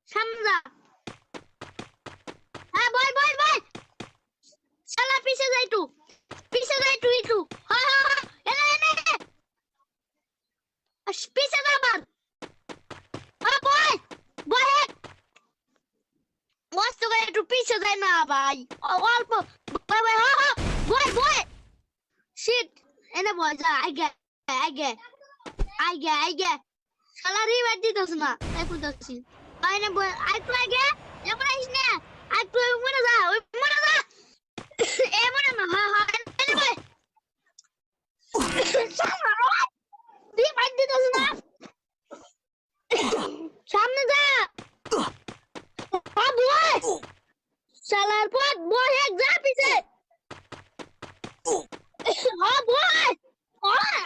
সামনে যা। হ্যাঁ বয় বয় বয়। শালা পিছে যাই তু। পিছে যাই তু একটু। হ্যাঁ হ্যাঁ হ্যাঁ। এনে এনে। পিছে যা আবার। হ্যাঁ বয়। বয়। মস্ত করে একটু পিছে যায় না ভাই। অল্প। বয় বয় হ্যাঁ হ্যাঁ। বয় বয়। শিট। এনে বয় যা আগে আগে আগে আগে। শালা রিভাইভ দিতেছ না। তাই কইতাছি। আইনে বয় আইতো আগে। এমন আইস না। আইতো মনে যা। ওই মনে যা। এমন না হ্যাঁ হ্যাঁ এনে বয়। শালা রিভাইভ দিতেছ না। সামনে যা। হ্যাঁ বয়। শালার পথ বয় এক যা পিছে। হ্যাঁ বয়। হ্যাঁ